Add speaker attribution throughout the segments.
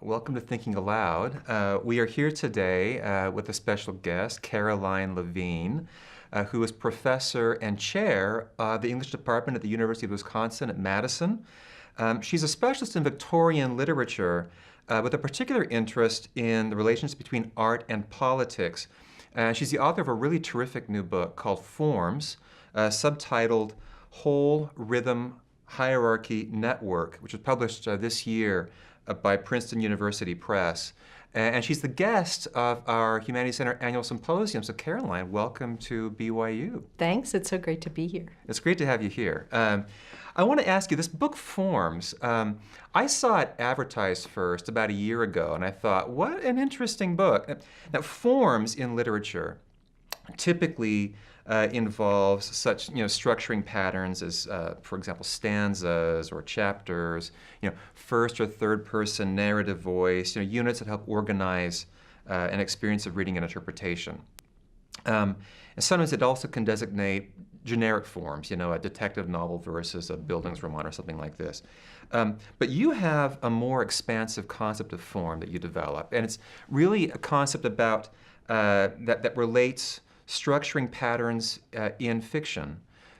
Speaker 1: Welcome to Thinking Aloud. We are here today with a special guest, Caroline Levine, who is professor and chair of the English department at the University of Wisconsin at Madison. She's a specialist in Victorian literature with a particular interest in the relations between art and politics. She's the author of a really terrific new book called Forms, subtitled Whole Rhythm Hierarchy Network, which was published this year by Princeton University Press. And she's the guest of our Humanities Center annual symposium. So Caroline, welcome to BYU.
Speaker 2: Thanks, it's so great to be here.
Speaker 1: It's great to have you here. I want to ask you, this book Forms, I saw it advertised first about a year ago, and I thought, what an interesting book. Now, forms in literature typically involves such structuring patterns as, for example, stanzas or chapters, first or third person narrative voice, units that help organize an experience of reading and interpretation. And sometimes it also can designate generic forms, a detective novel versus a Bildungsroman or something like this. But you have a more expansive concept of form that you develop, and it's really a concept about that relates structuring patterns in fiction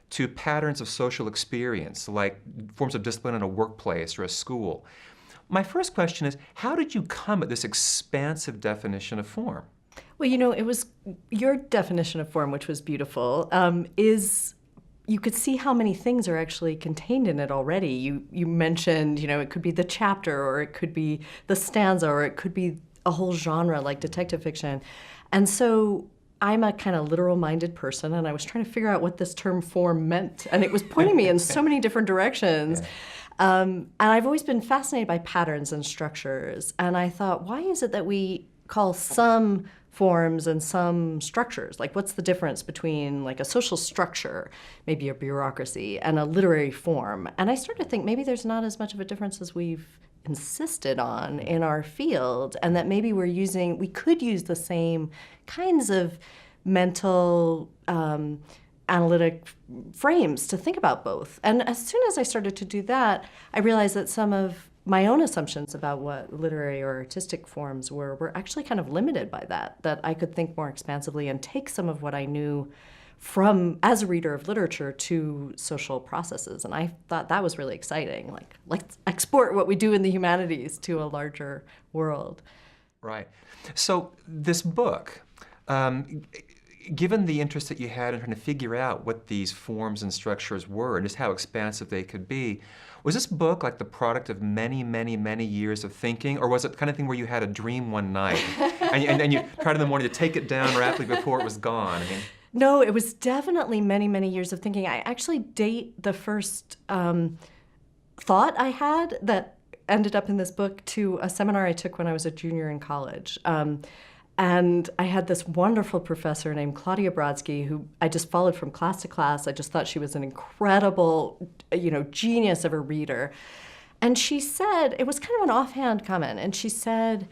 Speaker 1: to patterns of social experience, like forms of discipline in a workplace or a school. My first question is, how did you come at this expansive definition of form?
Speaker 2: Well, it was your definition of form, which was beautiful, you could see how many things are actually contained in it already. You mentioned, it could be the chapter, or it could be the stanza, or it could be a whole genre like detective fiction. And so I'm a kind of literal-minded person, and I was trying to figure out what this term form meant, and it was pointing me in so many different directions. And I've always been fascinated by patterns and structures, and I thought, why is it that we call some forms and some structures? Like, what's the difference between like a social structure, maybe a bureaucracy, and a literary form? And I started to think maybe there's not as much of a difference as we've insisted on in our field, and that maybe we could use the same kinds of mental analytic frames to think about both. And as soon as I started to do that, I realized that some of my own assumptions about what literary or artistic forms were actually kind of limited by that I could think more expansively and take some of what I knew from, as a reader of literature, to social processes. And I thought that was really exciting. Like, let's export what we do in the humanities to a larger world.
Speaker 1: Right. So this book, given the interest that you had in trying to figure out what these forms and structures were and just how expansive they could be, was this book like the product of many, many, many years of thinking, or was it the kind of thing where you had a dream one night and you tried in the morning to take it down rapidly before it was gone?
Speaker 2: No, it was definitely many, many years of thinking. I actually date the first thought I had that ended up in this book to a seminar I took when I was a junior in college. And I had this wonderful professor named Claudia Brodsky, who I just followed from class to class. I just thought she was an incredible, genius of a reader. And she said, it was kind of an offhand comment, and she said,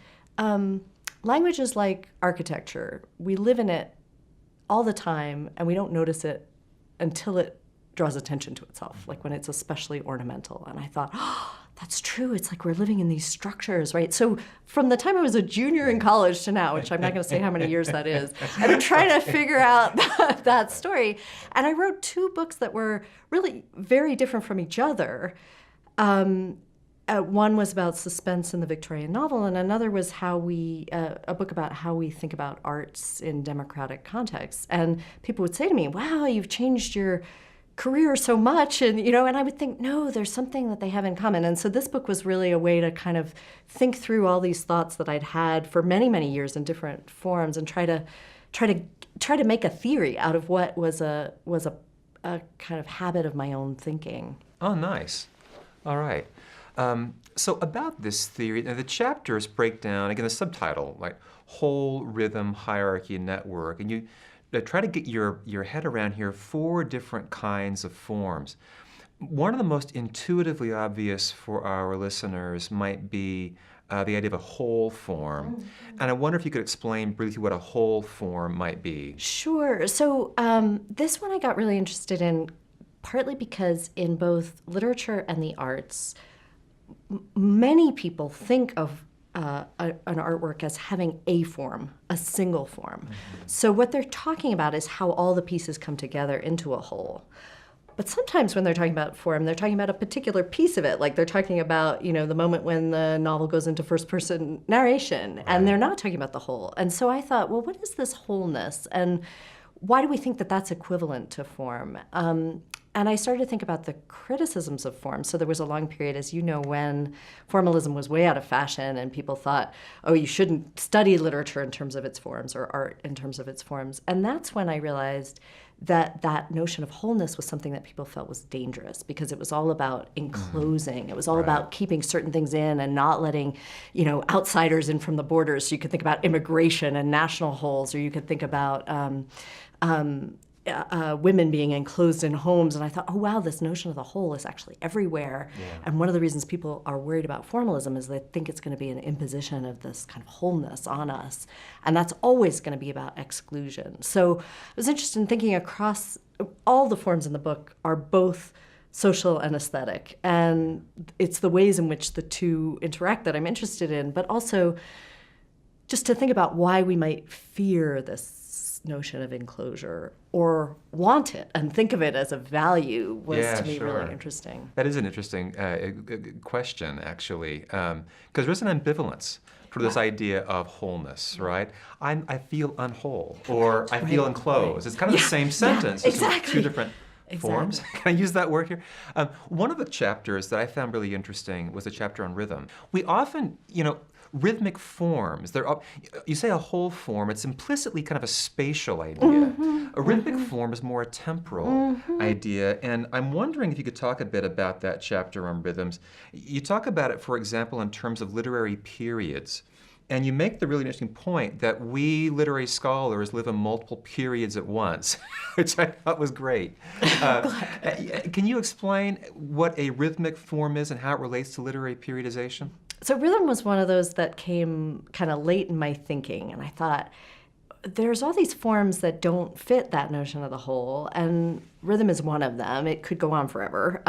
Speaker 2: language is like architecture. We live in it all the time, and we don't notice it until it draws attention to itself, like when it's especially ornamental. And I thought, oh, that's true. It's like we're living in these structures, right? So from the time I was a junior in college to now, which I'm not going to say how many years that is, I've been trying to figure out that story. And I wrote two books that were really very different from each other. One was about suspense in the Victorian novel, and another was a book about how we think about arts in democratic contexts. And people would say to me, wow, you've changed your career so much, and I would think, no, there's something that they have in common. And so this book was really a way to kind of think through all these thoughts that I'd had for many, many years in different forms, and try to make a theory out of what was a kind of habit of my own thinking.
Speaker 1: Oh, nice. All right. So about this theory, the chapters break down, again, the subtitle, like Whole Rhythm Hierarchy Network, and you try to get your head around here 4 different kinds of forms. One of the most intuitively obvious for our listeners might be the idea of a whole form. Mm-hmm. And I wonder if you could explain briefly what a whole form might be.
Speaker 2: Sure. So this one I got really interested in partly because in both literature and the arts, many people think of an artwork as having a form, a single form. So what they're talking about is how all the pieces come together into a whole. But sometimes when they're talking about form, they're talking about a particular piece of it. Like they're talking about, the moment when the novel goes into first-person narration, and they're not talking about the whole. And so I thought, well, what is this wholeness? And why do we think that that's equivalent to form? And I started to think about the criticisms of form. So there was a long period, as you know, when formalism was way out of fashion and people thought, oh, you shouldn't study literature in terms of its forms or art in terms of its forms. And that's when I realized that that notion of wholeness was something that people felt was dangerous because it was all about enclosing. It was all about keeping certain things in and not letting, outsiders in from the borders. So you could think about immigration and national wholes, or you could think about women being enclosed in homes. And I thought, oh, wow, this notion of the whole is actually everywhere. Yeah. And one of the reasons people are worried about formalism is they think it's going to be an imposition of this kind of wholeness on us. And that's always going to be about exclusion. So I was interested in thinking across all the forms in the book are both social and aesthetic. And it's the ways in which the two interact that I'm interested in, but also just to think about why we might fear this notion of enclosure or want it and think of it as a value was to me really interesting.
Speaker 1: That is an interesting question, actually, because there's an ambivalence for this idea of wholeness, right? I feel unwhole, or I feel enclosed. It's kind of the same sentence. It's
Speaker 2: exactly.
Speaker 1: Two different forms. Can I use that word here? One of the chapters that I found really interesting was the chapter on rhythm. We often, rhythmic forms, you say a whole form, it's implicitly kind of a spatial idea. A rhythmic form is more a temporal idea, and I'm wondering if you could talk a bit about that chapter on rhythms. You talk about it, for example, in terms of literary periods. And you make the really interesting point that we literary scholars live in multiple periods at once, which I thought was great. Can you explain what a rhythmic form is and how it relates to literary periodization?
Speaker 2: So rhythm was one of those that came kind of late in my thinking, and I thought, there's all these forms that don't fit that notion of the whole, and rhythm is one of them. It could go on forever.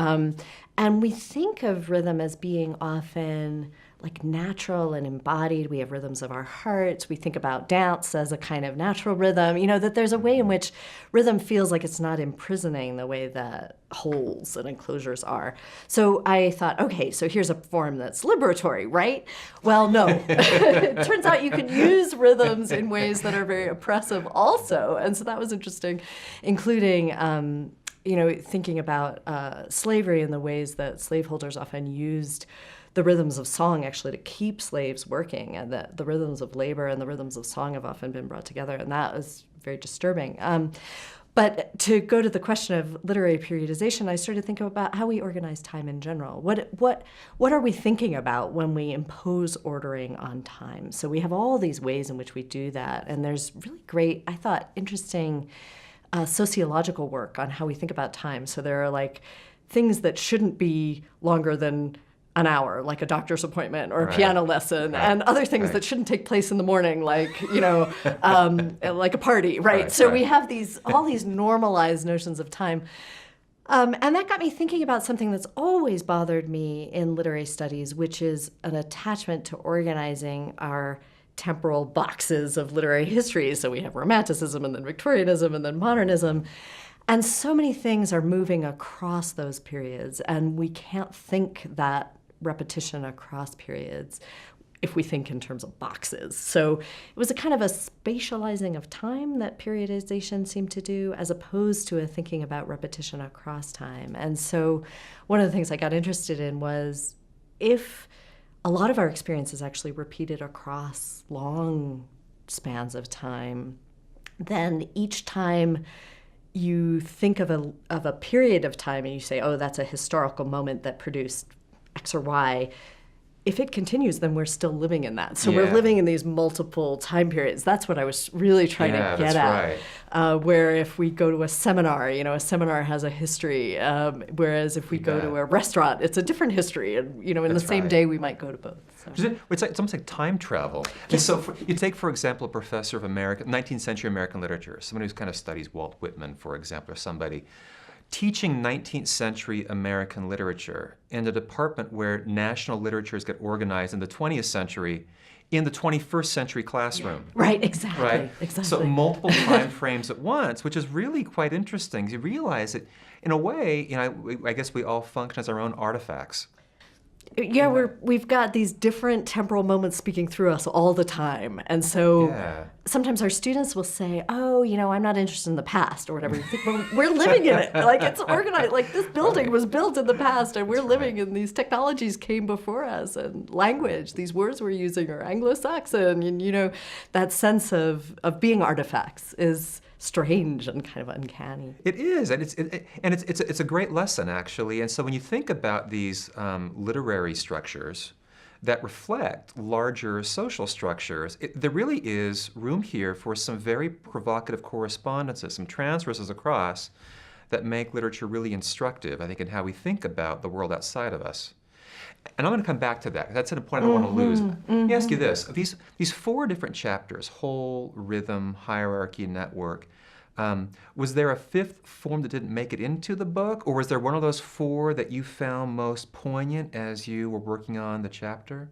Speaker 2: And we think of rhythm as being often like natural and embodied. We have rhythms of our hearts. We think about dance as a kind of natural rhythm, that there's a way in which rhythm feels like it's not imprisoning the way that wholes and enclosures are. So I thought, okay, so here's a form that's liberatory, right? Well, no. It turns out you can use rhythms in ways that are very oppressive also. And so that was interesting, including thinking about slavery and the ways that slaveholders often used the rhythms of song actually to keep slaves working, and that the rhythms of labor and the rhythms of song have often been brought together, and that was very disturbing. But to go to the question of literary periodization, I started to think about how we organize time in general. What are we thinking about when we impose ordering on time? So we have all these ways in which we do that, and there's really great, I thought, interesting sociological work on how we think about time. So there are like things that shouldn't be longer than an hour, like a doctor's appointment or a piano lesson, and other things that shouldn't take place in the morning, like, like a party, right? So we have all these normalized notions of time. And that got me thinking about something that's always bothered me in literary studies, which is an attachment to organizing our temporal boxes of literary history. So we have Romanticism and then Victorianism and then Modernism. And so many things are moving across those periods, and we can't think that repetition across periods if we think in terms of boxes. So it was a kind of a spatializing of time that periodization seemed to do, as opposed to a thinking about repetition across time. And so one of the things I got interested in was if a lot of our experience is actually repeated across long spans of time, then each time you think of a period of time and you say, oh, that's a historical moment that produced X or Y, if it continues, then we're still living in that. So we're living in these multiple time periods. That's what I was really trying to get at. Right. Where if we go to a seminar, a seminar has a history, whereas if we go to a restaurant, it's a different history. And, in the same day, we might go to both. So.
Speaker 1: It's almost like time travel. And so you take, for example, a professor of 19th century American literature, someone who kind of studies Walt Whitman, for example, or somebody. teaching 19th century American literature in a department where national literatures get organized in the 20th century in the 21st century classroom.
Speaker 2: Right, exactly.
Speaker 1: Right?
Speaker 2: Exactly.
Speaker 1: So multiple time frames at once, which is really quite interesting. You realize that, in a way, I guess we all function as our own artifacts.
Speaker 2: Yeah, we've got these different temporal moments speaking through us all the time. And so sometimes our students will say, oh, I'm not interested in the past or whatever. You think, well, we're living in it. Like, it's organized. Like, this building was built in the past, and we're living in these technologies came before us. And language, these words we're using are Anglo-Saxon. And, that sense of being artifacts is strange and kind of uncanny.
Speaker 1: It is, and it's a great lesson, actually. And so when you think about these literary structures that reflect larger social structures, there really is room here for some very provocative correspondences, some transverses across that make literature really instructive, I think, in how we think about the world outside of us. And I'm going to come back to that. That's a point I don't want to lose. Let me ask you this. These 4 different chapters, whole, rhythm, hierarchy, network, was there a 5th form that didn't make it into the book? Or was there one of those 4 that you found most poignant as you were working on the chapter?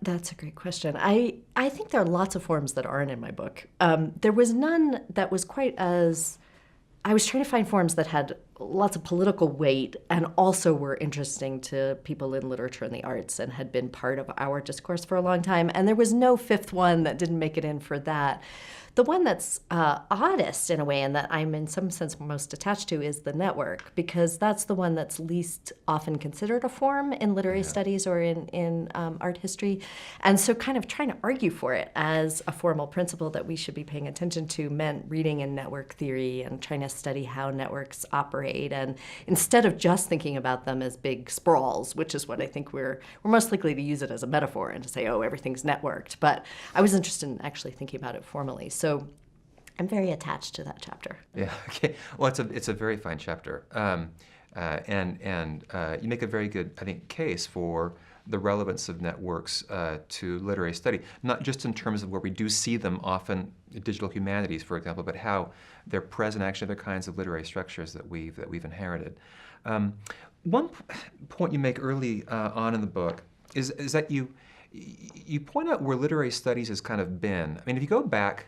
Speaker 2: That's a great question. I think there are lots of forms that aren't in my book. There was none that was quite as... I was trying to find forms that had lots of political weight and also were interesting to people in literature and the arts and had been part of our discourse for a long time. And there was no 5th one that didn't make it in for that. The one that's oddest in a way and that I'm in some sense most attached to is the network, because that's the one that's least often considered a form in literary studies or in art history. And so kind of trying to argue for it as a formal principle that we should be paying attention to meant reading in network theory and trying to study how networks operate. And instead of just thinking about them as big sprawls, which is what I think we're most likely to use it as a metaphor and to say, oh, everything's networked. But I was interested in actually thinking about it formally. So I'm very attached to that chapter.
Speaker 1: Yeah. Okay. Well, it's a very fine chapter, and you make a very good, I think, case for the relevance of networks to literary study, not just in terms of where we do see them often in digital humanities, for example, but how they're present actually in other kinds of literary structures that we've inherited. One point you make early on in the book is that you point out where literary studies has kind of been. I mean, if you go back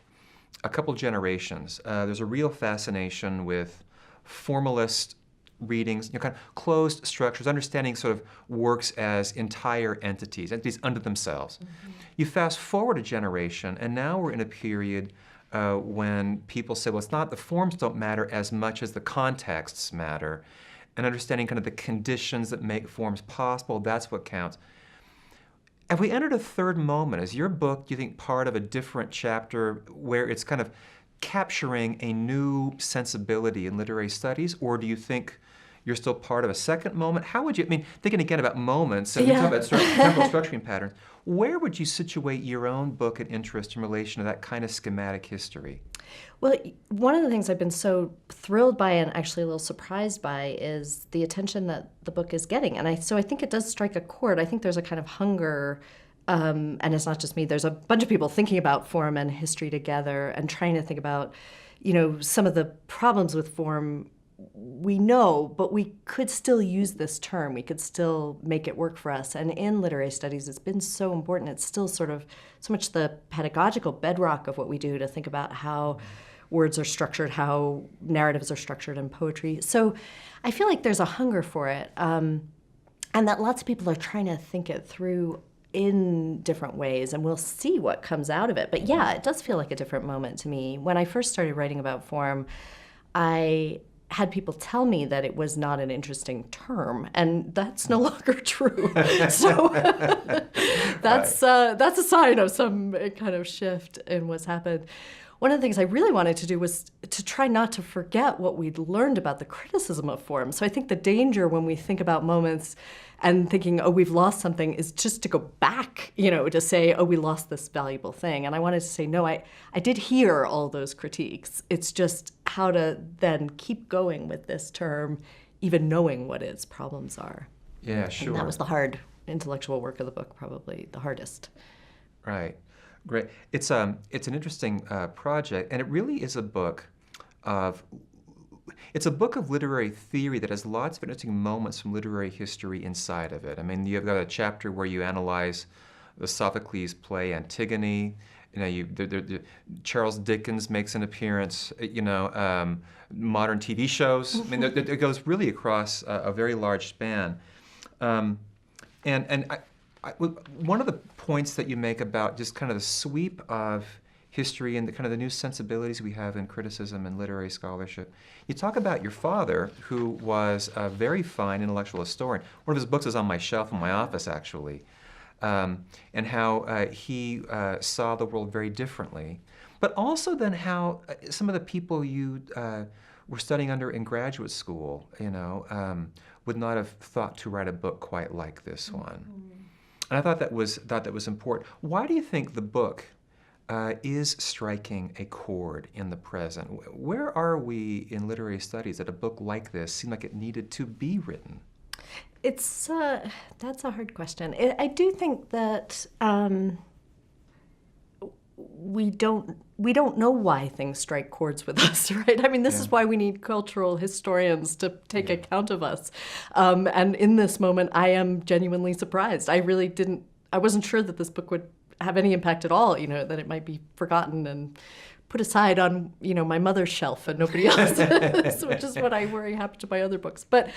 Speaker 1: a couple generations, there's a real fascination with formalist readings, kind of closed structures, understanding sort of works as entire entities unto themselves. You fast forward a generation, and now we're in a period when people say, well, it's not, the forms don't matter as much as the contexts matter, and understanding kind of the conditions that make forms possible, that's what counts. Have we entered a third moment? Is your book, do you think, part of a different chapter where it's kind of capturing a new sensibility in literary studies, or do you think you're still part of a second moment? How would you, I mean, thinking again about moments, and we talk about temporal structuring patterns, where would you situate your own book and interest in relation to that kind of schematic history?
Speaker 2: Well, one of the things I've been so thrilled by and actually a little surprised by is the attention that the book is getting. And so I think it does strike a chord. I think there's a kind of hunger, and it's not just me, there's a bunch of people thinking about form and history together and trying to think about, some of the problems with form we know, but we could still use this term. We could still make it work for us. And in literary studies, it's been so important. It's still sort of so much the pedagogical bedrock of what we do to think about how words are structured, how narratives are structured in poetry. So I feel like there's a hunger for it, and that lots of people are trying to think it through in different ways, and we'll see what comes out of it. But yeah, it does feel like a different moment to me. When I first started writing about form, I had people tell me that it was not an interesting term, and that's no longer true. So that's a sign of some kind of shift in what's happened. One of the things I really wanted to do was to try not to forget what we'd learned about the criticism of form. So I think the danger when we think about moments and thinking, oh, we've lost something, is just to go back, to say, oh, we lost this valuable thing. And I wanted to say, no, I did hear all those critiques. It's just how to then keep going with this term, even knowing what its problems are.
Speaker 1: Yeah, sure.
Speaker 2: And that was the hard intellectual work of the book, probably the hardest.
Speaker 1: Right. Great. It's an interesting project, and it really is a book of it's a book of literary theory that has lots of interesting moments from literary history inside of it. I mean, you've got a chapter where you analyze the Sophocles play Antigone. Charles Dickens makes an appearance. Modern TV shows. I mean, it goes really across a very large span. One of the points that you make about just kind of the sweep of history and the kind of the new sensibilities we have in criticism and literary scholarship, you talk about your father, who was a very fine intellectual historian. One of his books is on my shelf in my office, actually, and how he saw the world very differently. But also then how some of the people you were studying under in graduate school, would not have thought to write a book quite like this one. And I thought that was important. Why do you think the book is striking a chord in the present? Where are we in literary studies that a book like this seemed like it needed to be written?
Speaker 2: That's a hard question. I do think that we don't know why things strike chords with us, right? I mean, this is why we need cultural historians to take account of us. And in this moment, I am genuinely surprised. I wasn't sure that this book would have any impact at all, that it might be forgotten and put aside on, my mother's shelf and nobody else's, which is what I worry happened to my other books. But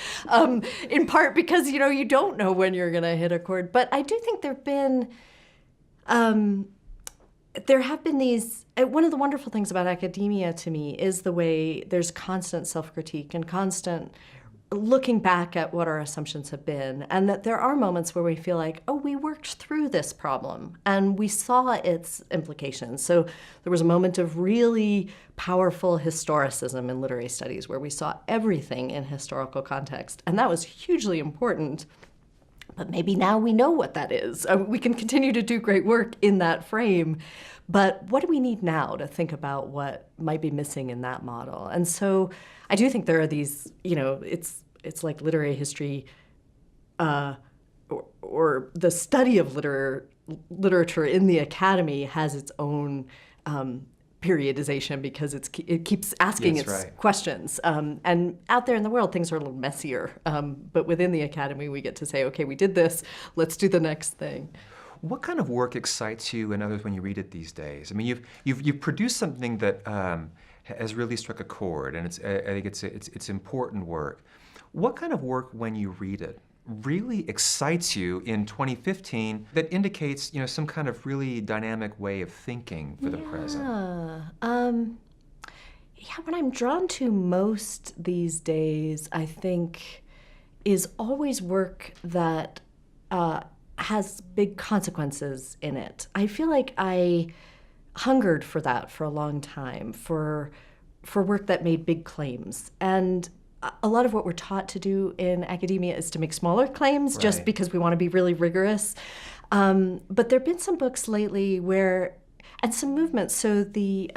Speaker 2: in part because, you don't know when you're going to hit a chord. But I do think there have been these, one of the wonderful things about academia to me is the way there's constant self-critique and constant looking back at what our assumptions have been, and that there are moments where we feel like, oh, we worked through this problem and we saw its implications. So there was a moment of really powerful historicism in literary studies where we saw everything in historical context, and that was hugely important. But maybe now we know what that is. We can continue to do great work in that frame, but what do we need now to think about what might be missing in that model? And so I do think there are these, it's like literary history or the study of literature in the academy has its own periodization because it keeps asking questions. And out there in the world, things are a little messier. But within the academy, we get to say, okay, we did this, let's do the next thing.
Speaker 1: What kind of work excites you and others when you read it these days? I mean, you've produced something that has really struck a chord, and I think it's important work. What kind of work, when you read it, really excites you in 2015 that indicates, some kind of really dynamic way of thinking for the present?
Speaker 2: What I'm drawn to most these days, I think, is always work that has big consequences in it. I feel like I hungered for that for a long time, for work that made big claims. And a lot of what we're taught to do in academia is to make smaller claims just because we want to be really rigorous. But there have been some books lately and some movements. So the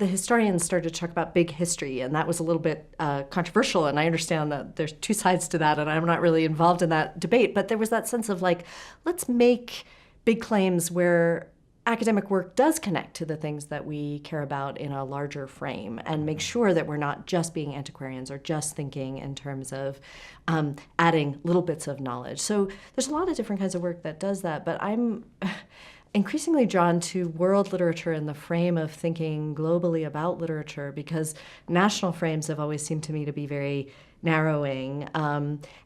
Speaker 2: historians started to talk about big history, and that was a little bit controversial. And I understand that there's two sides to that, and I'm not really involved in that debate. But there was that sense of let's make big claims where academic work does connect to the things that we care about in a larger frame, and make sure that we're not just being antiquarians or just thinking in terms of adding little bits of knowledge. So there's a lot of different kinds of work that does that, but I'm increasingly drawn to world literature in the frame of thinking globally about literature, because national frames have always seemed to me to be very narrowing.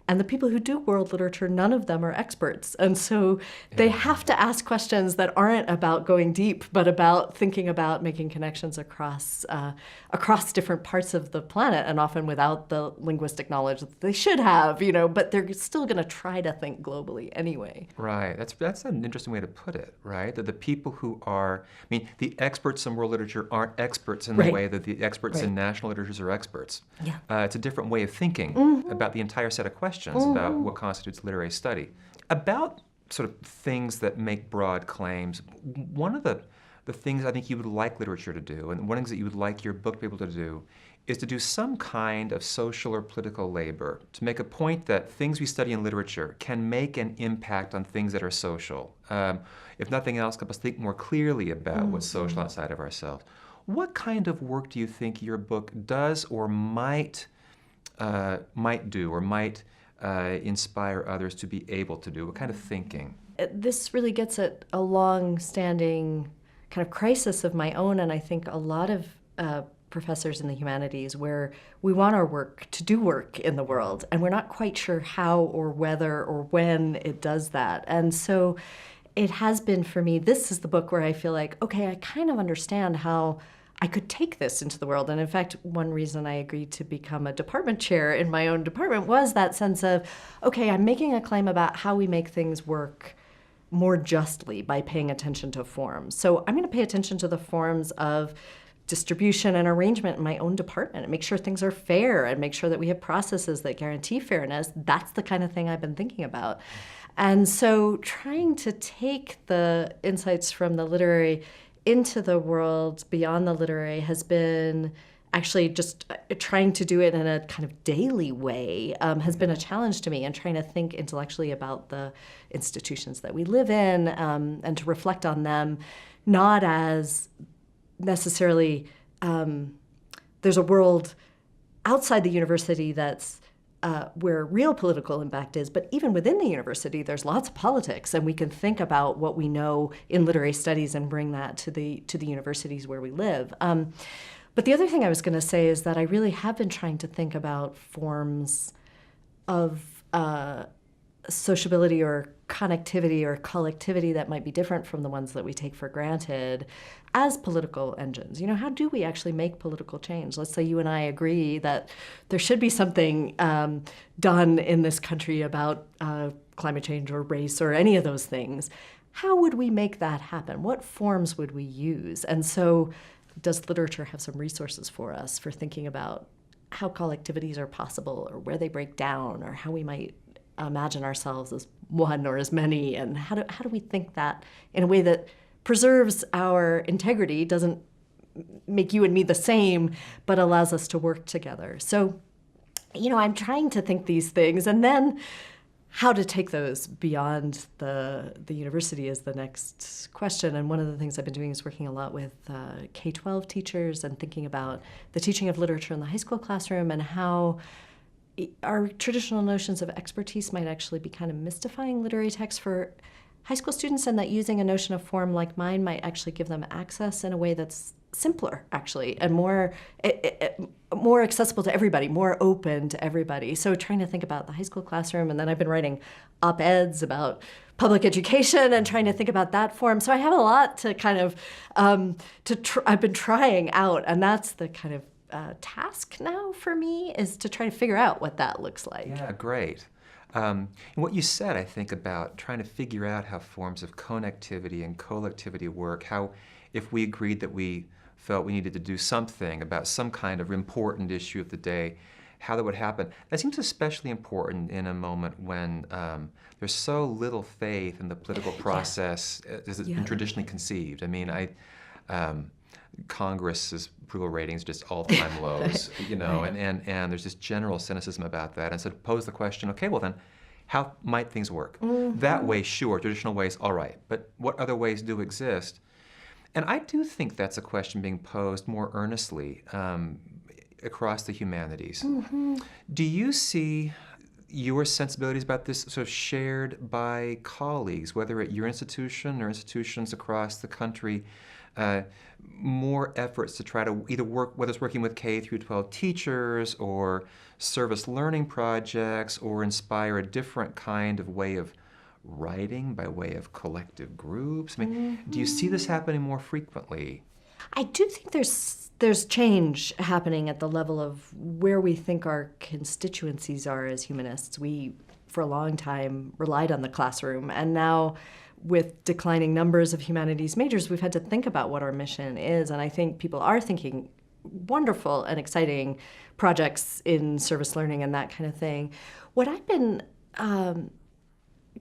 Speaker 2: And the people who do world literature, none of them are experts. And so they have to ask questions that aren't about going deep, but about thinking about making connections across different parts of the planet, and often without the linguistic knowledge that they should have, but they're still going to try to think globally anyway.
Speaker 1: Right. That's an interesting way to put it, right? That the people who are, the experts in world literature aren't experts in the way that the experts in national literatures are experts. Yeah. It's a different way of thinking about the entire set of questions about what constitutes literary study. About sort of things that make broad claims, one of the things I think you would like literature to do, and one of the things that you would like your book to be able to do, is to do some kind of social or political labor, to make a point that things we study in literature can make an impact on things that are social. If nothing else, help us think more clearly about what's social outside of ourselves. What kind of work do you think your book does or might do or might inspire others to be able to do? What kind of thinking?
Speaker 2: This really gets at a long-standing kind of crisis of my own, and I think a lot of professors in the humanities, where we want our work to do work in the world, and we're not quite sure how or whether or when it does that. And so it has been for me, this is the book where I feel like, okay, I kind of understand how I could take this into the world. And in fact, one reason I agreed to become a department chair in my own department was that sense of, okay, I'm making a claim about how we make things work more justly by paying attention to forms. So I'm going to pay attention to the forms of distribution and arrangement in my own department and make sure things are fair and make sure that we have processes that guarantee fairness. That's the kind of thing I've been thinking about. And so trying to take the insights from the literary into the world beyond the literary has been actually just trying to do it in a kind of daily way has been a challenge to me, and trying to think intellectually about the institutions that we live in and to reflect on them, not as necessarily there's a world outside the university that's where real political impact is, but even within the university, there's lots of politics, and we can think about what we know in literary studies and bring that to the universities where we live. But the other thing I was going to say is that I really have been trying to think about forms of sociability or connectivity or collectivity that might be different from the ones that we take for granted as political engines. You know, how do we actually make political change? Let's say you and I agree that there should be something done in this country about climate change or race or any of those things. How would we make that happen? What forms would we use? And so does literature have some resources for us for thinking about how collectivities are possible or where they break down or how we might imagine ourselves as one or as many, and how do we think that in a way that preserves our integrity, doesn't make you and me the same, but allows us to work together. So, you know, I'm trying to think these things, and then how to take those beyond the university is the next question. And one of the things I've been doing is working a lot with K-12 teachers and thinking about the teaching of literature in the high school classroom and how our traditional notions of expertise might actually be kind of mystifying literary texts for high school students, and that using a notion of form like mine might actually give them access in a way that's simpler, actually, and more accessible to everybody, more open to everybody. So trying to think about the high school classroom, and then I've been writing op-eds about public education and trying to think about that form. So I have a lot to kind of, I've been trying out, and that's the kind of task now for me, is to try to figure out what that looks like.
Speaker 1: Yeah, great. And what you said, I think, about trying to figure out how forms of connectivity and collectivity work, how if we agreed that we felt we needed to do something about some kind of important issue of the day, how that would happen. That seems especially important in a moment when there's so little faith in the political process as it's been traditionally conceived. I mean, Congress's approval ratings just all-time lows, you know, and there's this general cynicism about that. And so to pose the question, okay, well then, how might things work? Mm-hmm. That way, sure, traditional ways, all right, but what other ways do exist? And I do think that's a question being posed more earnestly across the humanities. Mm-hmm. Do you see your sensibilities about this sort of shared by colleagues, whether at your institution or institutions across the country, more efforts to try to either work, whether it's working with K through 12 teachers or service learning projects, or inspire a different kind of way of writing by way of collective groups? I mean, do you see this happening more frequently?
Speaker 2: I do think there's change happening at the level of where we think our constituencies are as humanists. We, for a long time, relied on the classroom, and now with declining numbers of humanities majors, we've had to think about what our mission is, and I think people are thinking wonderful and exciting projects in service learning and that kind of thing. What I've been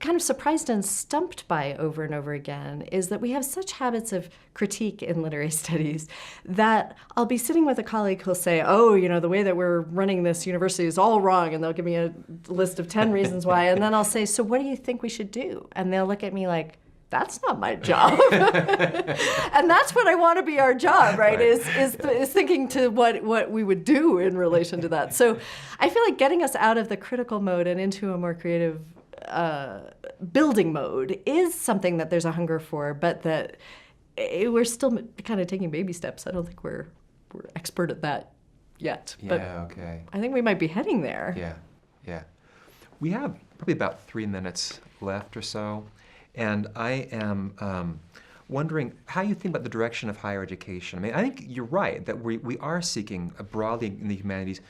Speaker 2: kind of surprised and stumped by over and over again is that we have such habits of critique in literary studies that I'll be sitting with a colleague who'll say, oh, you know, the way that we're running this university is all wrong, and they'll give me a list of 10 reasons why, and then I'll say, so what do you think we should do? And they'll look at me like, that's not my job. And that's what I want to be our job, right? Is thinking to what we would do in relation to that. So I feel like getting us out of the critical mode and into a more creative building mode is something that there's a hunger for, but that we're still kind of taking baby steps. I don't think we're expert at that yet.
Speaker 1: Yeah,
Speaker 2: but
Speaker 1: okay.
Speaker 2: I think we might be heading there.
Speaker 1: Yeah, yeah. We have probably about 3 minutes left or so, and I am wondering how you think about the direction of higher education. I mean, I think you're right that we are seeking broadly in the humanities,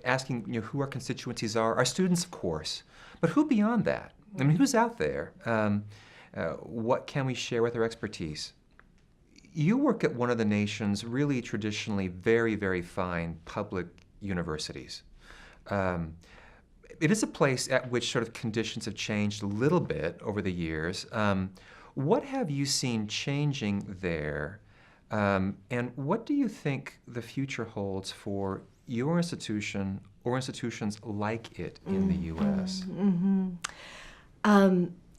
Speaker 1: asking who our constituencies are, our students, of course, but who beyond that? I mean, who's out there? What can we share with our expertise? You work at one of the nation's really traditionally very, very fine public universities. It is a place at which sort of conditions have changed a little bit over the years. What have you seen changing there? And what do you think the future holds for your institution or institutions like it in the U.S.?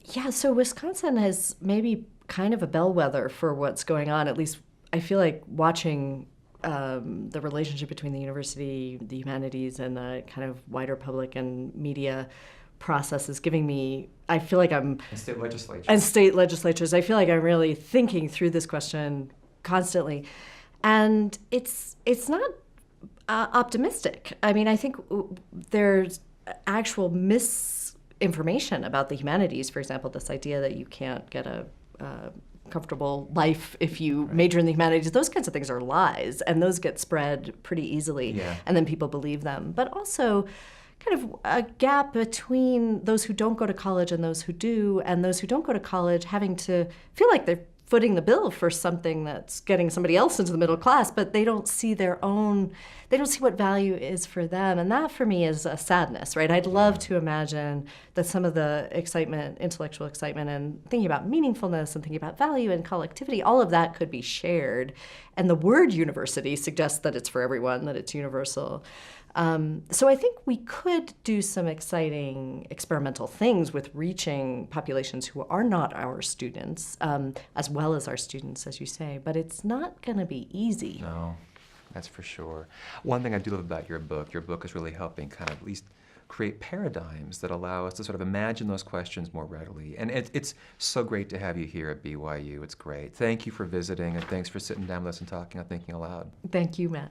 Speaker 2: Yeah, so Wisconsin has maybe kind of a bellwether for what's going on. At least I feel like watching the relationship between the university, the humanities, and the kind of wider public and media process is giving me, I feel like I'm...
Speaker 1: And state legislatures.
Speaker 2: And state legislatures. I feel like I'm really thinking through this question constantly. And it's not optimistic. I mean, I think there's actual misinformation about the humanities. For example, this idea that you can't get a comfortable life if you major in the humanities. Those kinds of things are lies, and those get spread pretty easily, and then people believe them. But also kind of a gap between those who don't go to college and those who do, and those who don't go to college having to feel like they're footing the bill for something that's getting somebody else into the middle class, but they don't see they don't see what value is for them. And that for me is a sadness, right? I'd love to imagine that some of the excitement, intellectual excitement, and thinking about meaningfulness and thinking about value and collectivity, all of that could be shared. And the word university suggests that it's for everyone, that it's universal. So I think we could do some exciting experimental things with reaching populations who are not our students, as well as our students, as you say, but it's not going to be easy.
Speaker 1: No, that's for sure. One thing I do love about your book is really helping kind of at least create paradigms that allow us to sort of imagine those questions more readily. And it's so great to have you here at BYU. It's great. Thank you for visiting, and thanks for sitting down with us and talking on Thinking Aloud.
Speaker 2: Thank you, Matt.